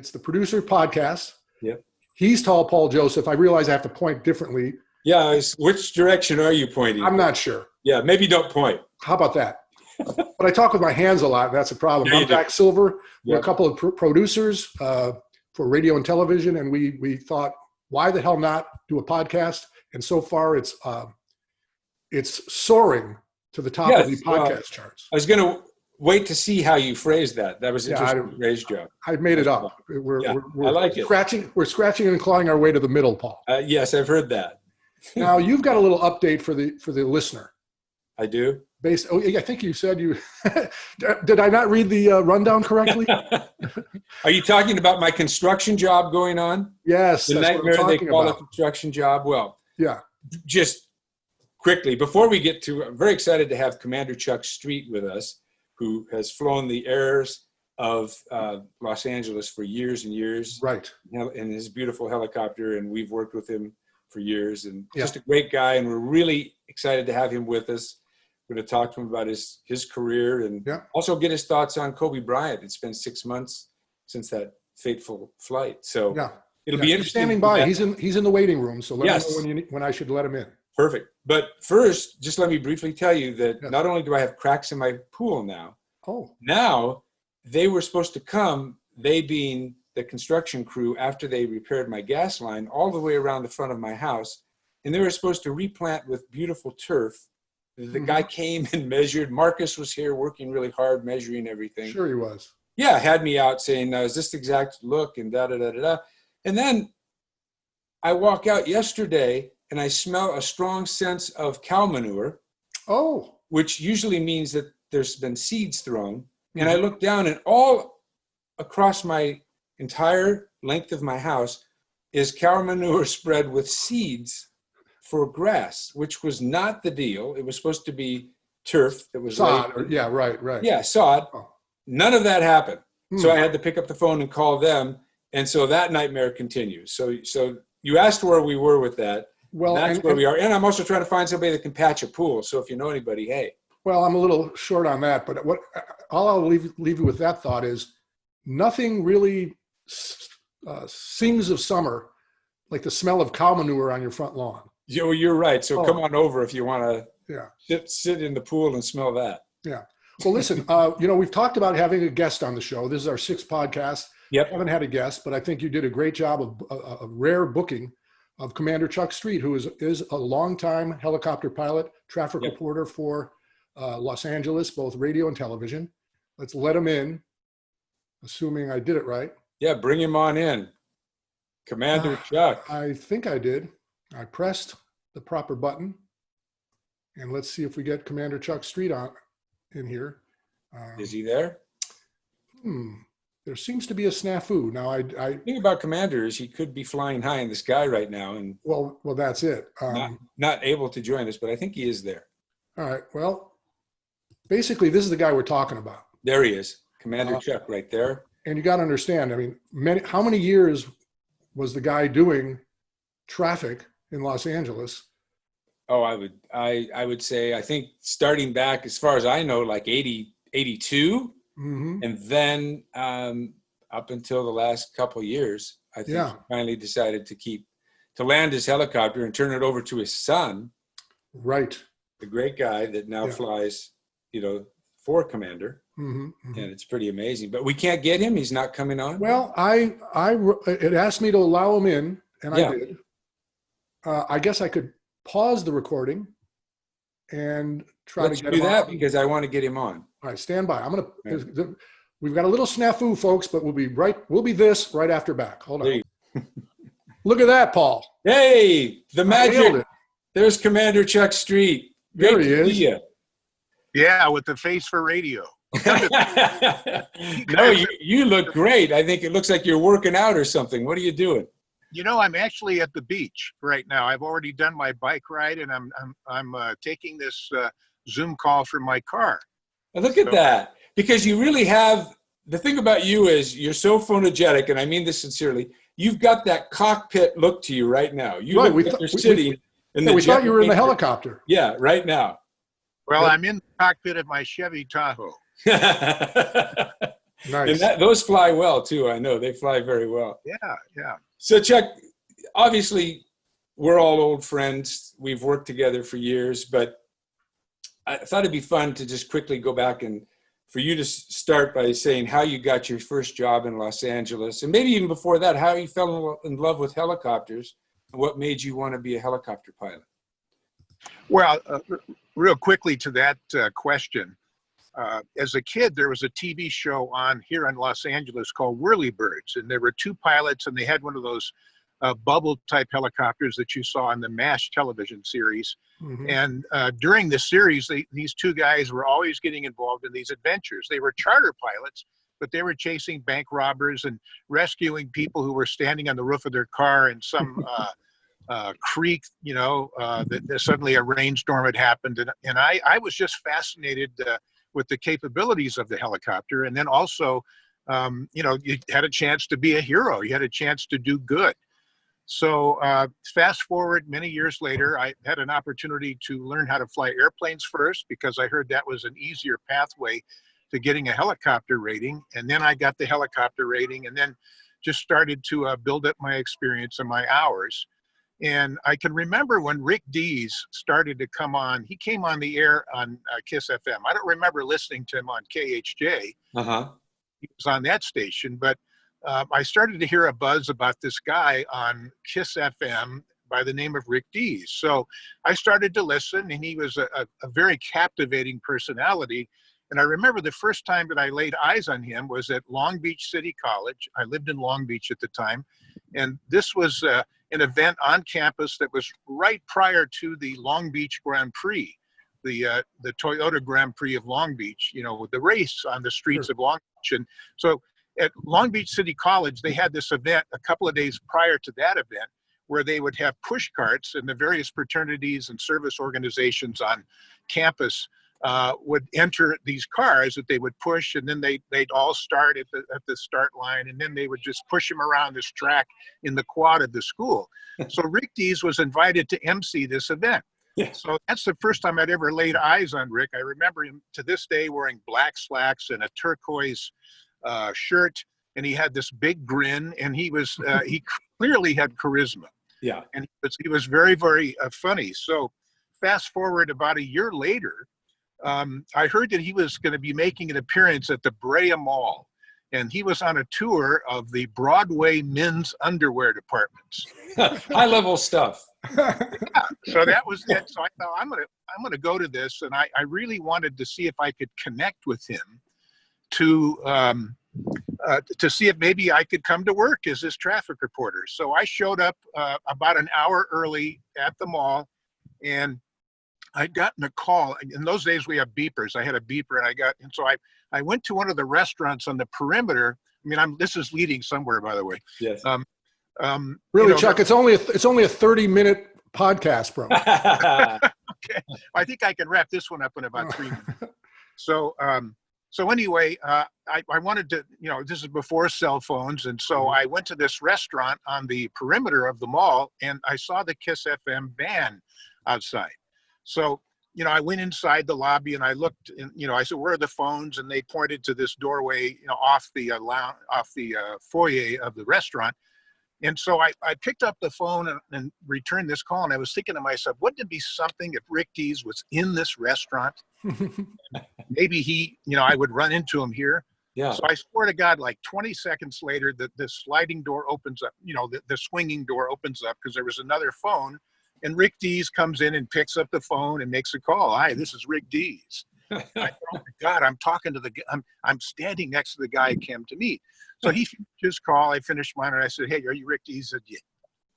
It's the Producer Podcast. Yep. He's tall Paul Joseph. I realize I have to point differently. Yeah, which direction are you pointing? I'm not sure. Yeah, maybe don't point. How about that? But I talk with my hands a lot, and that's a problem. Yeah, I'm Jack Silver. We're Yep. a couple of producers for radio and television, and we thought, why the hell not do a podcast? And so far, it's soaring to the top of the podcast charts. I was going to wait to see how you phrased that. That was Yeah, interesting phrase, Joe. I made it up. We're I like it. We're scratching and clawing our way to the middle, Paul. Yes, I've heard that. Now you've got a little update for the listener. I do. I think you said you did. I not read the rundown correctly? Are you talking about my construction job going on? Yes, The that's what I'm nightmare they talking call about. a construction job. Well, Yeah. just quickly, before we get to, I'm very excited to have Commander Chuck Street with us, who has flown the airs of Los Angeles for years and years. Right. In his beautiful helicopter, and we've worked with him for years, and Yeah. just a great guy, and we're really excited to have him with us. We're going to talk to him about his career, and Yeah. also get his thoughts on Kobe Bryant. It's been 6 months since that fateful flight, so Yeah. it'll Yeah, be he's interesting. standing by. He's in the waiting room. So let Yes. me know when I should let him in. Perfect. But first, just let me briefly tell you that Yes. not only do I have cracks in my pool Oh. now they were supposed to come, they being the construction crew, after they repaired my gas line all the way around the front of my house, and they were supposed to replant with beautiful turf. The guy came and measured. Marcus was here working really hard, measuring everything. Sure he was. Yeah, had me out saying, now, is this the exact look, and da-da-da-da-da. And then I walk out yesterday, and I smell a strong sense of cow manure, Oh. which usually means that there's been seeds thrown. And I look down, and all across my entire length of my house is cow manure spread with seeds for grass, which was not the deal. It was supposed to be turf that was Sod. laid. Yeah, right. Yeah, sod. Oh. None of that happened. So Hmm. I had to pick up the phone and call them. And so that nightmare continues. So you asked where we were with that. Well, That's where we are. And I'm also trying to find somebody that can patch a pool. So if you know anybody, hey. Well, I'm a little short on that, but all I'll leave you with that thought is nothing really sings of summer like the smell of cow manure on your front lawn. You're right. So come on over if you want Yeah. to sit in the pool and smell that. Yeah. Well, listen, we've talked about having a guest on the show. This is our 6th podcast. Yep. I haven't had a guest, but I think you did a great job of a rare booking of Commander Chuck Street, who is a longtime helicopter pilot, traffic Yep. reporter for Los Angeles, both radio and television. Let's let him in, assuming I did it right. Yeah, bring him on in. Commander Chuck. I think I did. I pressed the proper button. And let's see if we get Commander Chuck Street in here. Is he there? There seems to be a snafu. Now, The thing about Commander is he could be flying high in the sky right now and well, that's it. not able to join us, but I think he is there. All right. Well, basically, this is the guy we're talking about. There he is. Commander Chuck right there. And you got to understand, I mean, how many years was the guy doing traffic in Los Angeles? Oh, I would say, I think starting back, as far as I know, like 82, and then up until the last couple of years, I think he finally decided to land his helicopter and turn it over to his son. Right. The great guy that now flies, for Commander. And it's pretty amazing, but we can't get him. He's not coming on. Well, it asked me to allow him in, and I did. I guess I could pause the recording and try Let's to get do him that on. because I want to get him on. All right, stand by. We've got a little snafu, folks, but we'll be right after back. Hold on. Look at that, Paul. Hey, the Nailed magic. it. There's Commander Chuck Street. There Great he to is. see you. Yeah, with the face for radio. No, you look great. I think it looks like you're working out or something. What are you doing? I'm actually at the beach right now. I've already done my bike ride, and I'm taking this Zoom call from my car. Look at that. Because you really have, the thing about you is you're so phonogenic, and I mean this sincerely, you've got that cockpit look to you right now. You Right, look like you're sitting in the we thought you were in the jet. helicopter. Yeah, right now. Well, I'm in the cockpit of my Chevy Tahoe. Nice. And those fly well too. I know they fly very well. Yeah, yeah. So Chuck, obviously we're all old friends. We've worked together for years, but I thought it'd be fun to just quickly go back and for you to start by saying how you got your first job in Los Angeles, and maybe even before that, how you fell in love with helicopters and what made you want to be a helicopter pilot. Well, real quickly to that question. As a kid, there was a TV show on here in Los Angeles called Whirlybirds, and there were two pilots, and they had one of those bubble type helicopters that you saw in the MASH television series. Mhm. And during the series, these two guys were always getting involved in these adventures. They were charter pilots, but they were chasing bank robbers and rescuing people who were standing on the roof of their car in some creek, that suddenly a rainstorm had happened. And I was just fascinated with the capabilities of the helicopter. And then also, you had a chance to be a hero. You had a chance to do good. So fast forward many years later, I had an opportunity to learn how to fly airplanes first because I heard that was an easier pathway to getting a helicopter rating. And then I got the helicopter rating and then just started to build up my experience and my hours. And I can remember when Rick Dees started to come on, he came on the air on KISS FM. I don't remember listening to him on KHJ. Uh-huh. He was on that station, but I started to hear a buzz about this guy on KISS FM by the name of Rick Dees. So I started to listen, and he was a very captivating personality. And I remember the first time that I laid eyes on him was at Long Beach City College. I lived in Long Beach at the time. And this was an event on campus that was right prior to the Long Beach Grand Prix, the Toyota Grand Prix of Long Beach, with the race on the streets of Long Beach. And so at Long Beach City College, they had this event a couple of days prior to that event where they would have push carts, and the various fraternities and service organizations on campus would enter these cars that they would push, and then they'd all start at the start line, and then they would just push them around this track in the quad of the school. So Rick Dees was invited to MC this event. Yeah. So that's the first time I'd ever laid eyes on Rick. I remember him to this day wearing black slacks and a turquoise shirt, and he had this big grin, and he clearly had charisma. Yeah. And he was very, very funny. So fast forward about a year later, I heard that he was going to be making an appearance at the Brea Mall, and he was on a tour of the Broadway men's underwear departments. High level stuff. Yeah, so that was it. So I thought I'm gonna go to this, and I really wanted to see if I could connect with him to see if maybe I could come to work as his traffic reporter. So I showed up about an hour early at the mall, and I'd gotten a call. In those days, we have beepers. I had a beeper, and so I went to one of the restaurants on the perimeter. I mean, this is leading somewhere, by the way. Yes. Really, Chuck, it's only a 30-minute podcast, bro. Okay, I think I can wrap this one up in about 3 minutes. So anyway, I wanted to, this is before cell phones, and so I went to this restaurant on the perimeter of the mall, and I saw the KISS FM van outside. So, I went inside the lobby and I looked, and I said, "Where are the phones?" And they pointed to this doorway, off the foyer of the restaurant. And so I picked up the phone and returned this call, and I was thinking to myself, wouldn't it be something if Rick Dees was in this restaurant? Maybe I would run into him here. Yeah. So I swear to God, like 20 seconds later, the sliding door opens up, the swinging door opens up because there was another phone, and Rick Dees comes in and picks up the phone and makes a call. "Hi, this is Rick Dees." I thought, "Oh my God, I'm standing next to the guy I came to meet." So he finished his call, I finished mine, and I said, "Hey, are you Rick Dees?" He said,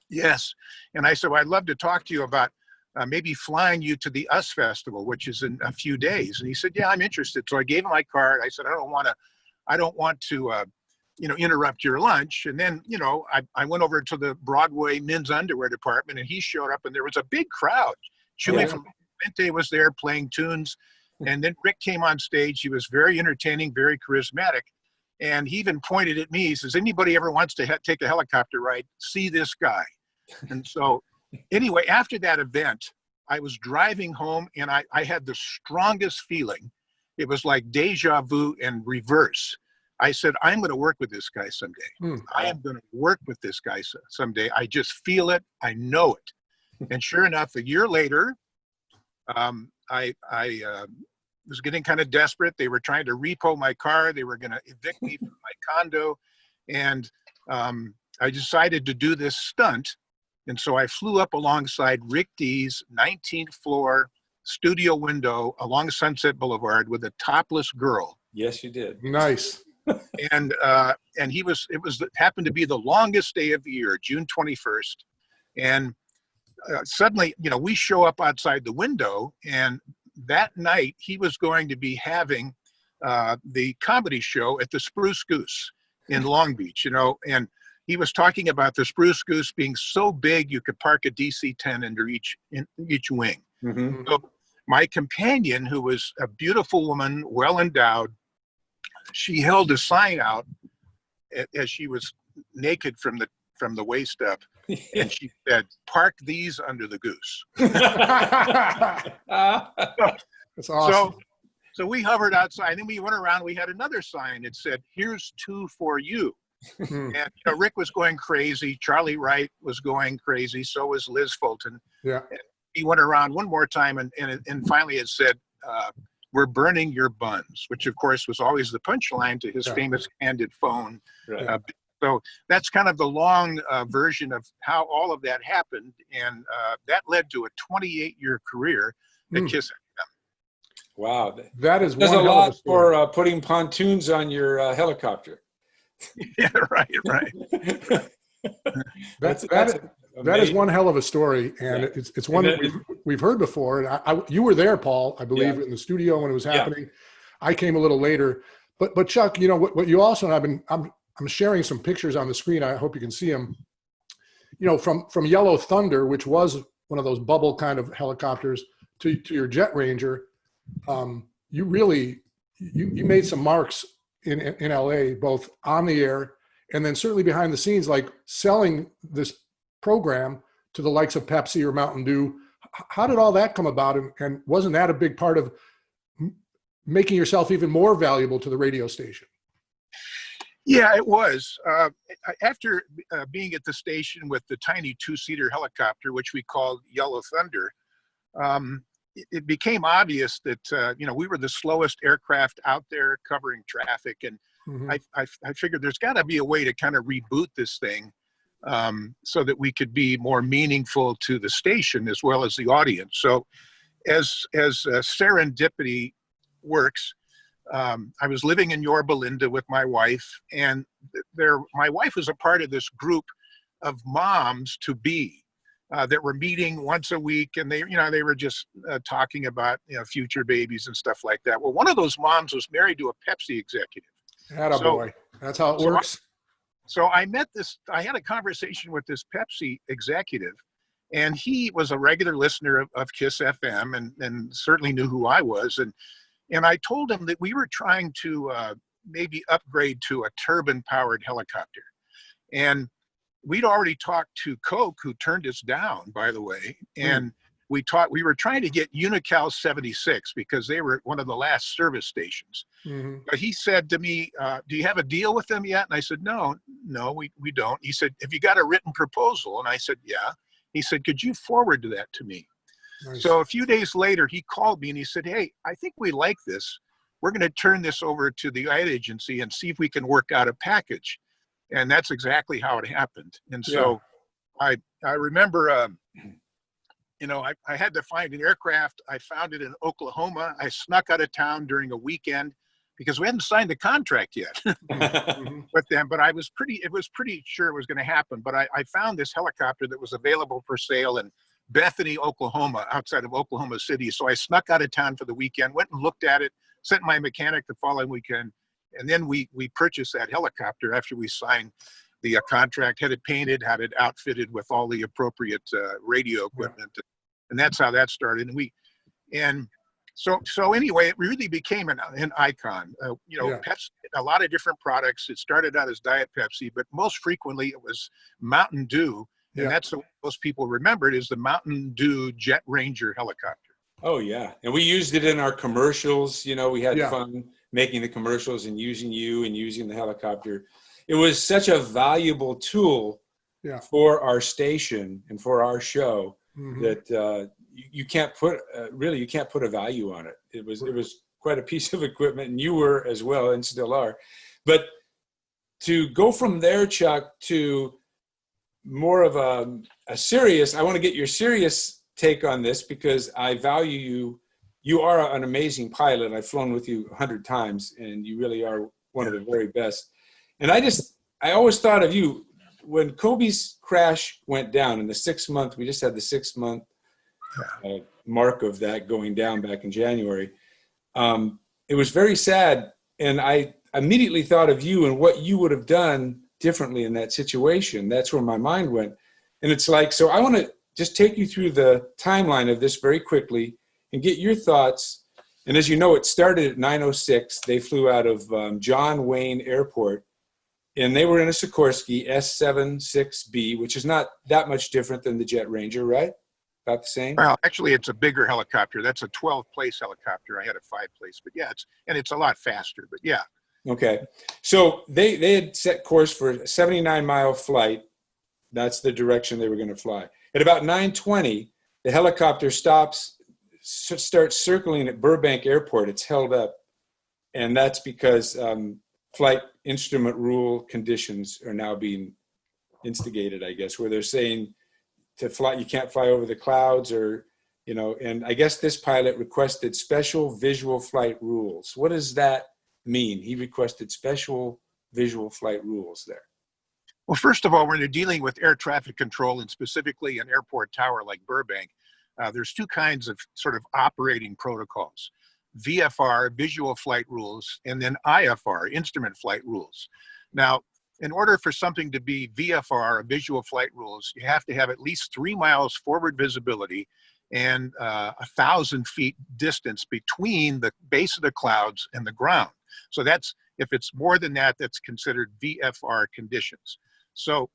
"Yes." And I said, "Well, I'd love to talk to you about maybe flying you to the US Festival, which is in a few days." And he said, "Yeah, I'm interested." So I gave him my card. I said, I don't want to interrupt your lunch. And then, I went over to the Broadway men's underwear department, and he showed up, and there was a big crowd. Chewy from Mente was there playing tunes. And then Rick came on stage. He was very entertaining, very charismatic. And he even pointed at me. He says, "Anybody ever wants to take a helicopter ride, see this guy." And so anyway, after that event, I was driving home, and I had the strongest feeling. It was like deja vu in reverse. I said, I'm going to work with this guy someday. Hmm. I am going to work with this guy someday. I just feel it. I know it. And sure enough, a year later, I was getting kind of desperate. They were trying to repo my car. They were going to evict me from my condo. And I decided to do this stunt. And so I flew up alongside Rick Dees' 19th floor studio window along Sunset Boulevard with a topless girl. Yes, you did. Nice. And it happened to be the longest day of the year, June 21st. And suddenly, we show up outside the window, and that night he was going to be having the comedy show at the Spruce Goose in Long Beach, and he was talking about the Spruce Goose being so big you could park a DC-10 under each wing. Mm-hmm. So my companion, who was a beautiful woman, well endowed, she held a sign out as she was naked from the waist up, and she said, "Park these under the goose." That's awesome. So we hovered outside, and then we went around. We had another sign. It said, "Here's two for you." Hmm. And Rick was going crazy. Charlie Wright was going crazy. So was Liz Fulton. Yeah. And he went around one more time, and finally it said, "We're burning your buns," which of course was always the punchline to his famous candid phone. Right. So that's kind of the long version of how all of that happened. And that led to a 28-year career at Kiss FM. Wow. That is There's one a hell of lot a story. for putting pontoons on your helicopter. Yeah, right. That is one hell of a story, and it's one that we've heard before. And you were there, Paul, I believe, in the studio when it was happening. I came a little later, but Chuck, what you also, and I'm sharing some pictures on the screen. I hope you can see them. From Yellow Thunder, which was one of those bubble kind of helicopters, to your Jet Ranger. You really you made some marks in LA, both on the air and then certainly behind the scenes, like selling this program to the likes of Pepsi or Mountain Dew. How did all that come about? And wasn't that a big part of making yourself even more valuable to the radio station? Yeah, it was. After being at the station with the tiny two-seater helicopter, which we called Yellow Thunder, it became obvious that we were the slowest aircraft out there covering traffic, and I figured there's got to be a way to kind of reboot this thing so that we could be more meaningful to the station as well as the audience. So, as serendipity works, I was living in Yorba Linda with my wife, and my wife was a part of this group of moms to be. That were meeting once a week, and they were just talking about future babies and stuff like that. Well, one of those moms was married to a Pepsi executive. Attaboy. That's how it works. I had a conversation with this Pepsi executive, and he was a regular listener of Kiss FM, and certainly knew who I was. And I told him that we were trying to maybe upgrade to a turbine-powered helicopter, and we'd already talked to Coke, who turned us down, by the way. And we were trying to get Unical 76 because they were one of the last service stations. But he said to me, "Do you have a deal with them yet?" And I said, no, we don't. He said, "Have you got a written proposal?" And I said, "Yeah." He said, "Could you forward that to me?" Nice. So a few days later, he called me and he said, "Hey, I think we like this. We're going to turn this over to the ad agency and see if we can work out a package." And that's exactly how it happened. And so I remember, I had to find an aircraft. I found it in Oklahoma. I snuck out of town during a weekend because we hadn't signed the contract yet with them. But it was pretty sure it was going to happen. But I found this helicopter that was available for sale in Bethany, Oklahoma, outside of Oklahoma City. So I snuck out of town for the weekend, went and looked at it, sent my mechanic the following weekend. And then we purchased that helicopter after we signed the contract, had it painted, had it outfitted with all the appropriate radio equipment. And that's how that started. And so anyway, it really became an icon. Pepsi, a lot of different products. It started out as Diet Pepsi, but most frequently it was Mountain Dew. And that's what most people remembered is the Mountain Dew Jet Ranger helicopter. Oh, yeah. And we used it in our commercials. We had fun making the commercials and using you and using the helicopter. It was such a valuable tool Yeah. for our station and for our show Mhm. that you can't put really, you can't put a value on it. It was quite a piece of equipment, and you were as well, and still are. But to go from there, Chuck, to more of a serious, I want to get your serious take on this because I value you. You are an amazing pilot. I've flown with you 100 times, and you really are one of the very best. And I always thought of you when Kobe's crash went down in the 6th month. We just had the 6th month mark of that going down back in January. It was very sad, and I immediately thought of you and what you would have done differently in that situation. That's where my mind went. And it's like, so I want to just take you through the timeline of this very quickly and get your thoughts. And as you know, it started at 9:06. They flew out of John Wayne Airport, and they were in a Sikorsky S-76B, which is not that much different than the Jet Ranger, right? About the same? Well, actually, it's a bigger helicopter. That's a 12-place helicopter. I had a 5-place, but yeah, it's a lot faster. But yeah. Okay. So they had set course for a 79-mile flight. That's the direction they were going to fly. At about 9:20, the helicopter starts circling at Burbank Airport. It's held up. And that's because flight instrument rule conditions are now being instigated, I guess, where they're saying to fly, you can't fly over the clouds, or, you know, and I guess this pilot requested special visual flight rules. What does that mean? He requested special visual flight rules there. Well, first of all, when you're dealing with air traffic control, and specifically an airport tower like Burbank, there's two kinds of sort of operating protocols: VFR, visual flight rules, and then IFR, instrument flight rules. Now, in order for something to be VFR, visual flight rules, you have to have at least 3 miles forward visibility and 1,000 feet distance between the base of the clouds and the ground. So that's, if it's more than that, that's considered VFR conditions. So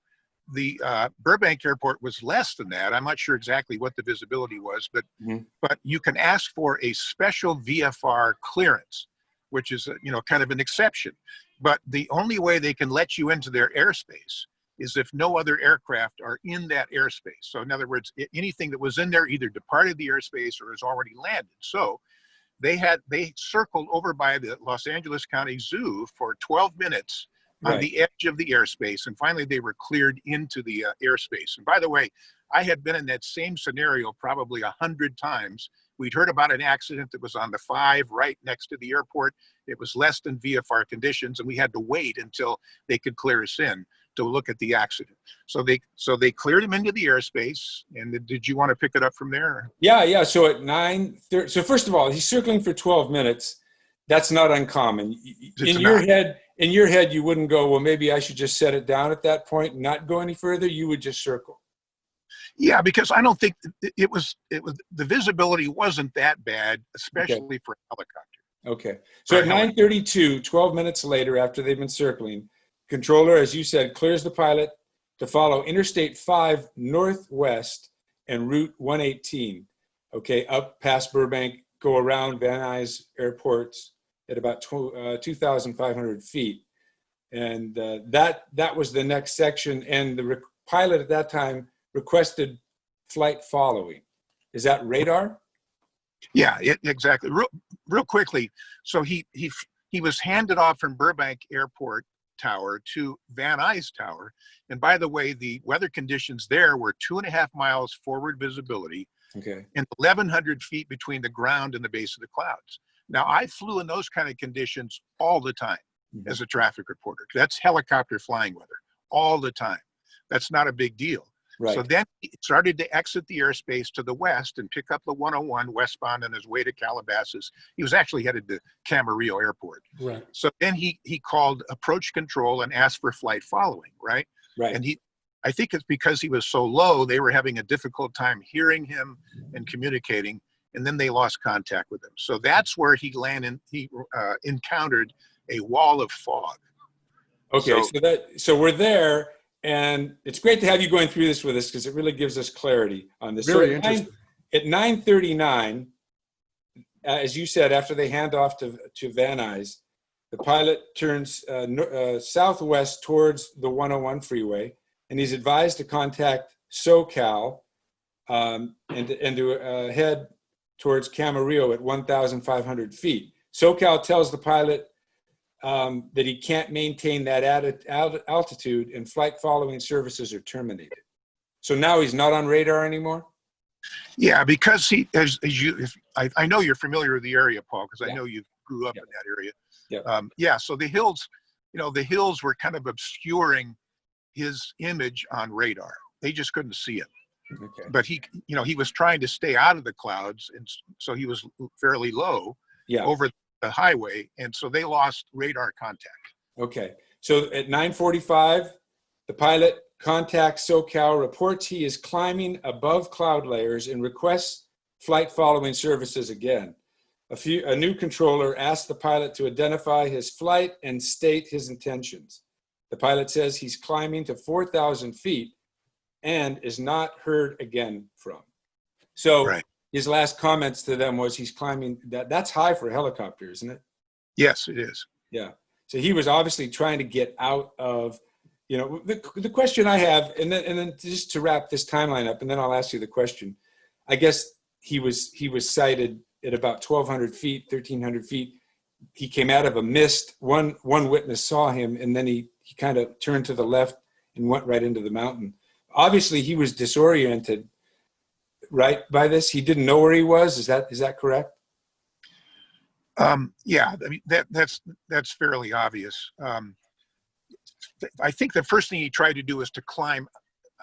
the Burbank Airport was less than that. I'm not sure exactly what the visibility was, but but you can ask for a special VFR clearance, which is kind of an exception. But the only way they can let you into their airspace is if no other aircraft are in that airspace. So in other words, anything that was in there either departed the airspace or has already landed. So they circled over by the Los Angeles County Zoo for 12 minutes on the edge of the airspace, and finally they were cleared into the airspace. And by the way, I had been in that same scenario probably 100 times. We'd heard about an accident that was on the 5 right next to the airport. It was less than VFR conditions, and we had to wait until they could clear us in to look at the accident. So they cleared him into the airspace. And did you want to pick it up from there? Yeah. So at 9:30, so first of all, he's circling for 12 minutes. That's not uncommon. In your head, you wouldn't go, well, maybe I should just set it down at that point and not go any further. You would just circle. Yeah, because I don't think it was the visibility wasn't that bad, especially for a helicopter. Okay. So at 9:32, 12 minutes later, after they've been circling, controller, as you said, clears the pilot to follow Interstate 5 northwest and Route 118. Okay, up past Burbank, go around Van Nuys airports at about 2,500 feet. And that was the next section. And the pilot at that time requested flight following. Is that radar? Yeah, exactly. Real quickly. So he was handed off from Burbank Airport Tower to Van Nuys Tower. And by the way, the weather conditions there were 2.5 miles forward visibility, okay, and 1,100 feet between the ground and the base of the clouds. Now, I flew in those kind of conditions all the time as a traffic reporter. That's helicopter flying weather all the time. That's not a big deal. Right. So then he started to exit the airspace to the west and pick up the 101 westbound on his way to Calabasas. He was actually headed to Camarillo Airport. Right. So then he called approach control and asked for flight following, right? Right. And I think it's because he was so low, they were having a difficult time hearing him and communicating, and then they lost contact with him. So that's where he landed. He encountered a wall of fog. Okay, so we're there, and it's great to have you going through this with us because it really gives us clarity on this. Very so interesting. At 9:39, as you said, after they hand off to Van Nuys, the pilot turns southwest towards the 101 freeway, and he's advised to contact SoCal and to head towards Camarillo at 1,500 feet. SoCal tells the pilot that he can't maintain that altitude, and flight following services are terminated. So now he's not on radar anymore? Yeah, because he, as you, if, I know you're familiar with the area, Paul, because I know you grew up in that area. Yeah. So the hills, the hills were kind of obscuring his image on radar. They just couldn't see it. Okay. But he was trying to stay out of the clouds, and so he was fairly low over the highway, and so they lost radar contact. Okay. So at 9:45, the pilot contacts SoCal, reports he is climbing above cloud layers, and requests flight following services again. A new controller asks the pilot to identify his flight and state his intentions. The pilot says he's climbing to 4,000 feet and is not heard again from. So his last comments to them was he's climbing, that's high for a helicopter, isn't it? Yes, it is. Yeah. So he was obviously trying to get out of, the question I have, and then just to wrap this timeline up, and then I'll ask you the question. I guess he was sighted at about 1,200 feet, 1,300 feet. He came out of a mist. One witness saw him, and then he kind of turned to the left and went right into the mountain. Obviously, he was disoriented, right, by this. He didn't know where he was. Is that correct? Yeah, I mean that's fairly obvious. I think the first thing he tried to do was to climb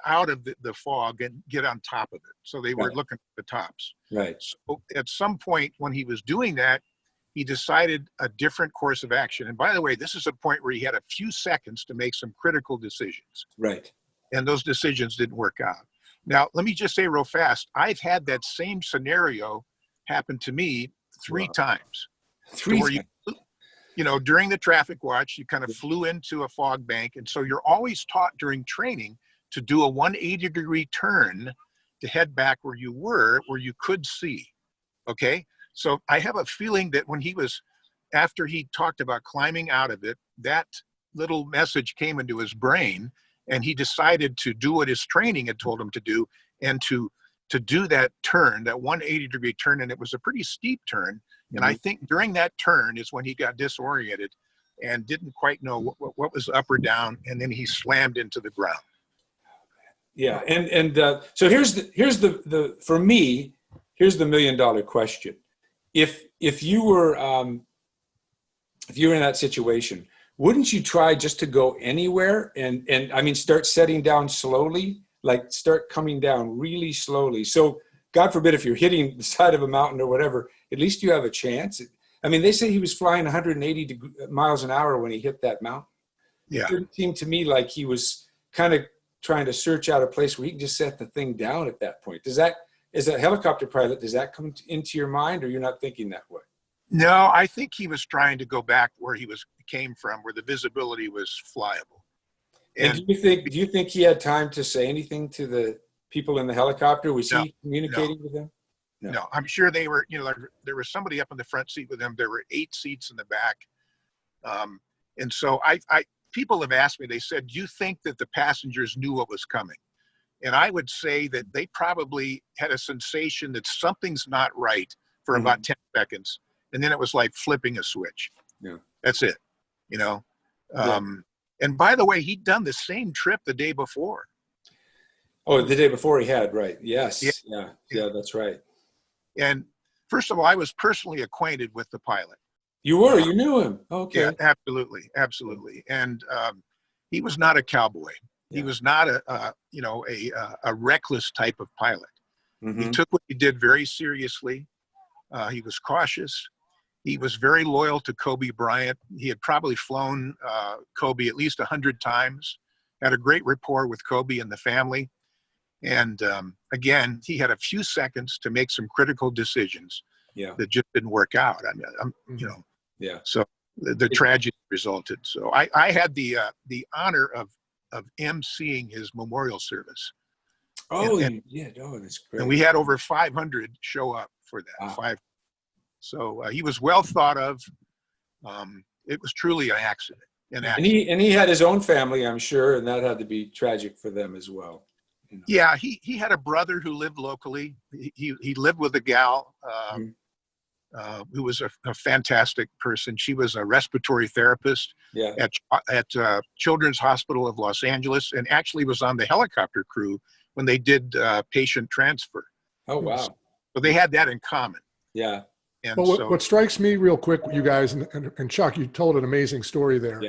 out of the fog and get on top of it. So they were looking at the tops. Right. So at some point when he was doing that, he decided a different course of action. And by the way, this is a point where he had a few seconds to make some critical decisions. Right. And those decisions didn't work out. Now, let me just say real fast, I've had that same scenario happen to me 3 times. During the traffic watch, you kind of flew into a fog bank. And so you're always taught during training to do a 180-degree turn to head back where you were, where you could see. Okay. So I have a feeling that after he talked about climbing out of it, that little message came into his brain, and he decided to do what his training had told him to do, and to do that turn, that 180-degree turn. And it was a pretty steep turn. And I think during that turn is when he got disoriented and didn't quite know what was up or down. And then he slammed into the ground. Yeah. And so here's the for me, here's the $1 million question. If you were in that situation, wouldn't you try just to go anywhere and I mean, start setting down slowly, like start coming down really slowly? So God forbid, if you're hitting the side of a mountain or whatever, at least you have a chance. I mean, they say he was flying 180 miles an hour when he hit that mountain. Yeah. It didn't seem to me like he was kind of trying to search out a place where he can just set the thing down at that point. As a helicopter pilot, does that come into your mind, or you're not thinking that way? No, I think he was trying to go back where he came from, where the visibility was flyable. And do you think he had time to say anything to the people in the helicopter? Was he communicating with them? No, I'm sure they were, there was somebody up in the front seat with them. There were 8 seats in the back. And so people have asked me, they said, do you think that the passengers knew what was coming? And I would say that they probably had a sensation that something's not right for about 10 seconds. And then it was like flipping a switch. Yeah. That's it, And by the way, he'd done the same trip the day before. Oh, the day before he had, right. Yes. Yeah, that's right. And first of all, I was personally acquainted with the pilot. You knew him. Okay. Yeah, absolutely. And he was not a cowboy. He was not a reckless type of pilot. Mm-hmm. He took what he did very seriously. He was cautious. He was very loyal to Kobe Bryant. He had probably flown Kobe at least 100 times, had a great rapport with Kobe and the family. And again, he had a few seconds to make some critical decisions that just didn't work out. I mean, so the tragedy resulted. So I had the honor of emceeing his memorial service. Oh, that's great. And we had over 500 show up for that. Wow. So he was well thought of. It was truly an accident. And he had his own family, I'm sure, and that had to be tragic for them as well. You know? Yeah, he had a brother who lived locally. He lived with a gal who was a fantastic person. She was a respiratory therapist at Children's Hospital of Los Angeles, and actually was on the helicopter crew when they did patient transfer. Oh, wow. So they had that in common. Yeah. And well, so, what strikes me real quick, you guys, and Chuck, you told an amazing story there,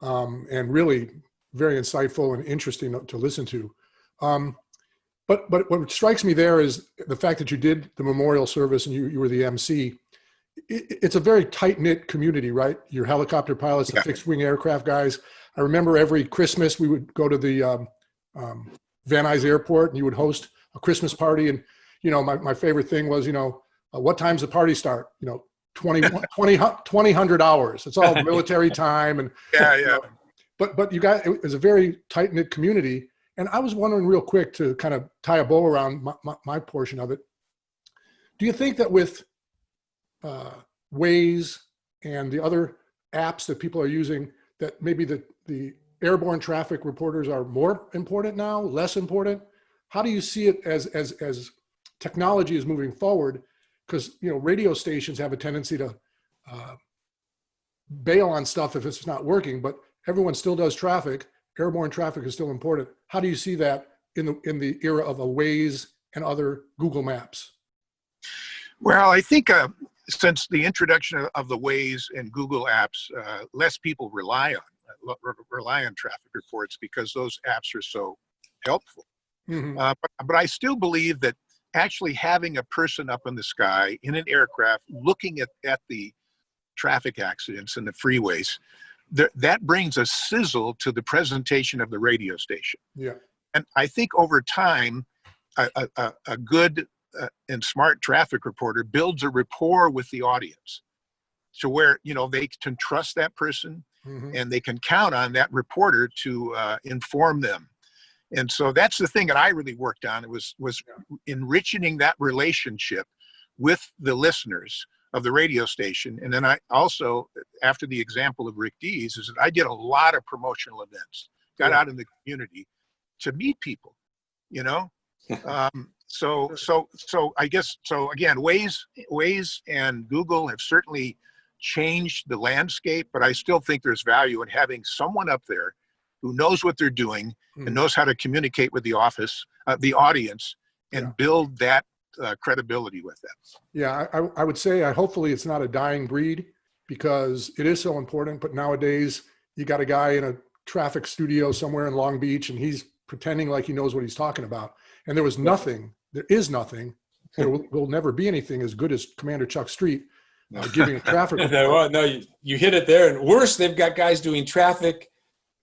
and really very insightful and interesting to listen to. But what strikes me there is the fact that you did the memorial service and you were the MC. It's a very tight-knit community, right? Your helicopter pilots, the fixed-wing aircraft guys. I remember every Christmas we would go to the Van Nuys Airport and you would host a Christmas party. And, you know, my favorite thing was, you know, what time's the party start? You know, 200 hours. It's all military time. And you know, but you guys, it was a very tight-knit community. And I was wondering real quick to kind of tie a bow around my portion of it. Do you think that with Waze and the other apps that people are using, that maybe the airborne traffic reporters are more important now, less important? How do you see it as technology is moving forward? Because, you know, radio stations have a tendency to bail on stuff if it's not working, but everyone still does traffic. Airborne traffic is still important. How do you see that in the era of a Waze and other Google Maps? Well, I think since the introduction of the Waze and Google apps, less people rely on traffic reports because those apps are so helpful. Mm-hmm. But I still believe that actually having a person up in the sky in an aircraft looking at the traffic accidents and the freeways, that brings a sizzle to the presentation of the radio station. Yeah. And I think over time, a good and smart traffic reporter builds a rapport with the audience to where, you know, they can trust that person and they can count on that reporter to inform them. And so that's the thing that I really worked on. It was enriching that relationship with the listeners of the radio station. And then I also, after the example of Rick Dees, is that I did a lot of promotional events, got out in the community to meet people, you know? So I guess, so again, Waze and Google have certainly changed the landscape, but I still think there's value in having someone up there who knows what they're doing and knows how to communicate with the audience and build that credibility with them. Yeah, I would say hopefully it's not a dying breed because it is so important, but nowadays you got a guy in a traffic studio somewhere in Long Beach and he's pretending like he knows what he's talking about. And there is nothing, there will never be anything as good as Commander Chuck Street giving a traffic report. Well, no, you hit it there. And worse, they've got guys doing traffic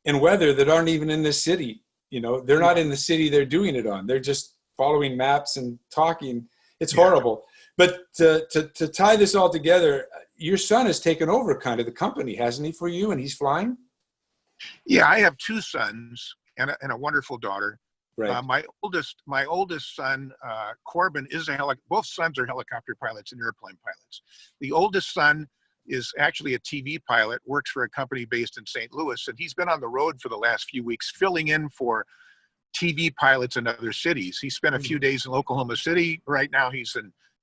and weather that aren't even in the city. You know, they're not in the city they're doing it on. They're just following maps and talking. It's horrible. But to tie this all together, your son has taken over kind of the company, hasn't he, for you? And he's flying? Yeah, I have two sons and a wonderful daughter. Right. My oldest son, Corbin, both sons are helicopter pilots and airplane pilots. The oldest son is actually a TV pilot, works for a company based in St. Louis, and he's been on the road for the last few weeks, filling in for TV pilots in other cities. He spent a few days in Oklahoma City. Right now he's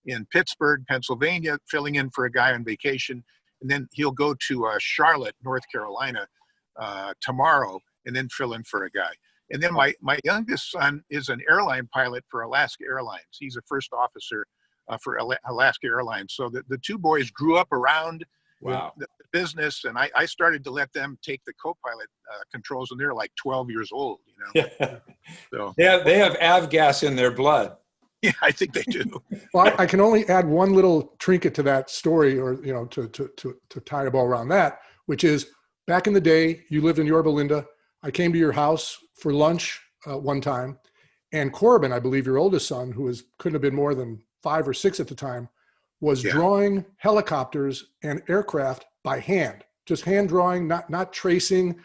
in Pittsburgh, Pennsylvania, filling in for a guy on vacation. And then he'll go to Charlotte, North Carolina tomorrow and then fill in for a guy. And then my youngest son is an airline pilot for Alaska Airlines. He's a first officer for Alaska Airlines. So the two boys grew up around the business, and I started to let them take the co-pilot controls when they're like 12 years old, you know. Yeah. So they have avgas in their blood. Yeah, I think they do. Well, I can only add one little trinket to that story, or, you know, to tie a bow around that, which is back in the day, you lived in Yorba Linda. I came to your house for lunch one time, and Corbin, I believe your oldest son, who couldn't have been more than 5 or 6 at the time, was drawing helicopters and aircraft by hand, just hand drawing, not tracing.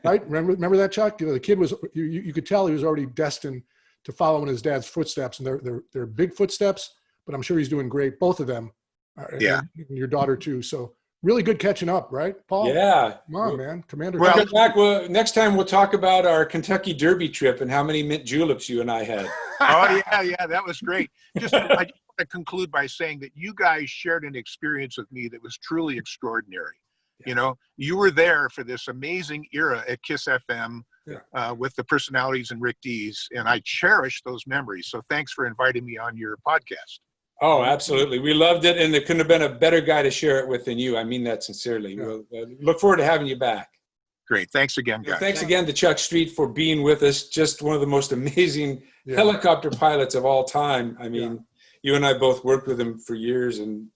Right? Remember that, Chuck? You know, the kid was, you could tell he was already destined to follow in his dad's footsteps, and they're big footsteps, but I'm sure he's doing great, both of them. Yeah. And your daughter too. So really good catching up, right, Paul? Yeah. Come on, man. Commander. Well- Come back. Well, next time we'll talk about our Kentucky Derby trip and how many mint juleps you and I had. Oh yeah, that was great. I just want to conclude by saying that you guys shared an experience with me that was truly extraordinary. You know, you were there for this amazing era at Kiss FM with the personalities and Rick Dees, and I cherish those memories. So thanks for inviting me on your podcast. Oh, absolutely. We loved it, and there couldn't have been a better guy to share it with than you. I mean that sincerely. Yeah. We'll look forward to having you back. Great. Thanks again, guys. Thanks again to Chuck Street for being with us. Just one of the most amazing Yeah. helicopter pilots of all time. I mean, you and I both worked with him for years, and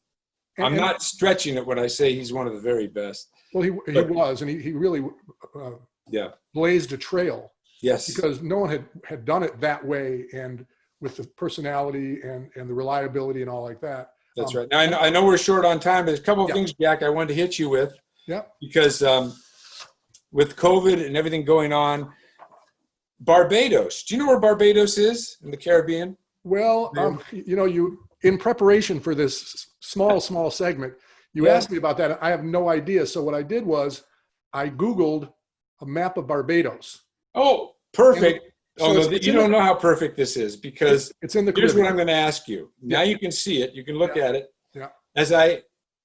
I'm And- not stretching it when I say he's one of the very best. Well, he was, and he really Yeah. blazed a trail Yes. because no one had done it that way, and with the personality and the reliability and all like that. That's right. Now, I know we're short on time, but there's a couple of Yeah. things, Jack, I wanted to hit you with. Yeah. Because with COVID and everything going on, Barbados. Do you know where Barbados is in the Caribbean? Well, you in preparation for this small segment, you Yeah. asked me about that. I have no idea. So what I did was I Googled a map of Barbados. Oh, perfect. So Oh, no, it's you in don't the- know how perfect this is because It's in the here's what Caribbean. I'm going to ask you. Now you can see it. You can look at it. Yeah. As I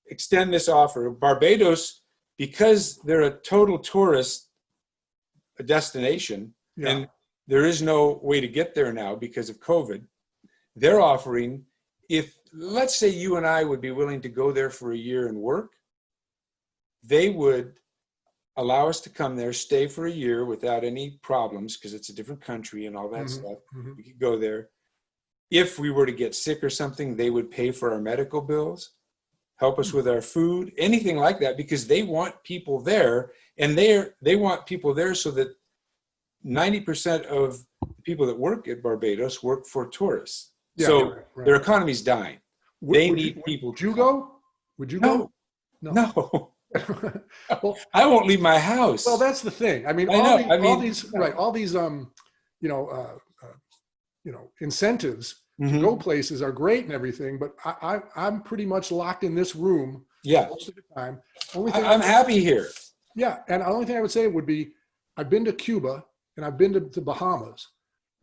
extend this offer, Barbados, because they're a total tourist destination, Yeah. and there is no way to get there now because of COVID, they're offering, if let's say you and I would be willing to go there for a year and work, they would allow us to come there, stay for a year without any problems because it's a different country and all that Mhm, stuff. mhm. We could go there. If we were to get sick or something, they would pay for our medical bills, help us with our food, anything like that, because they want people there, and they want people there so that 90% of the people that work at Barbados work for tourists. Yeah, So right. their economy's dying. Would- They would you- need people. Would you go? Would you go? No, no. Well, I won't leave my house. well, that's the thing. I mean, I all, know. the- I all mean, these, no. right? All these, incentives to Mhm. go places are great and everything, but I'm pretty much locked in this room Yeah, most of the time. Only thing, I'm happy here. yeah, and the only thing I would say would be, I've been to Cuba and I've been to the Bahamas.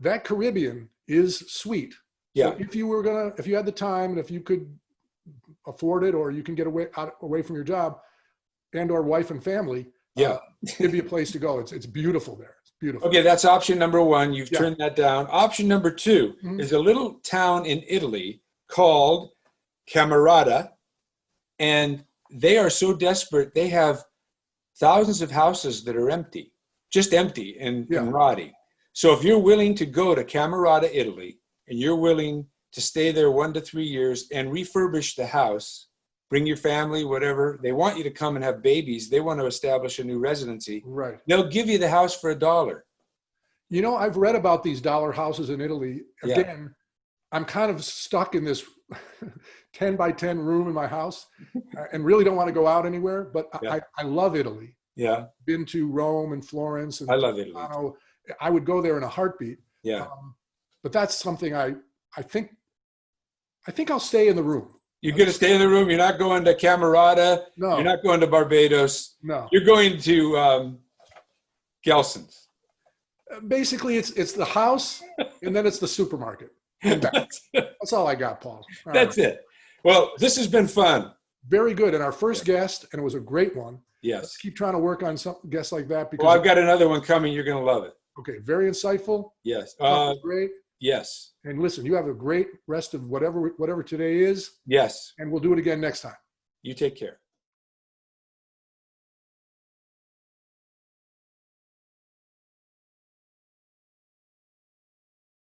That Caribbean is sweet. Yeah. So if you had the time and if you could afford it, or you can get away from your job and or wife and family, Yeah. it'd be a place to go. It's beautiful there. It's beautiful. Okay, that's option number one. You've Yeah. turned that down. Option number two Mhm. is a little town in Italy called Camerata, and they are so desperate, they have thousands of houses that are empty, just empty and Yeah. rotting. So if you're willing to go to Camerata, Italy, and you're willing to stay there 1 to 3 years and refurbish the house, bring your family, whatever, they want you to come and have babies. They want to establish a new residency. Right. They'll give you the house for $1. You know, I've read about these dollar houses in Italy. Yeah. Again, I'm kind of stuck in this 10 by 10 room in my house and really don't want to go out anywhere, but Yeah. I love Italy. Yeah, Been to Rome and Florence and I love Italy. Milano. I would go there in a heartbeat. Yeah. But that's something I think I'll stay in the room. You're going to stay in the room. You're not going to Camerata. No, You're not going to Barbados. no. You're going to Gelson's. Basically, it's the house and then it's the supermarket. That's it. That's all I got, Paul. All That's right. it. Well, this has been fun. Very good. And our first guest, and it was a great one. Yes. Let's keep trying to work on some guests like that because Well, I've got another one coming. You're going to love it. okay, very insightful. Yes. Great. Yes. And listen, you have a great rest of whatever today is, Yes. and we'll do it again next time. You take care.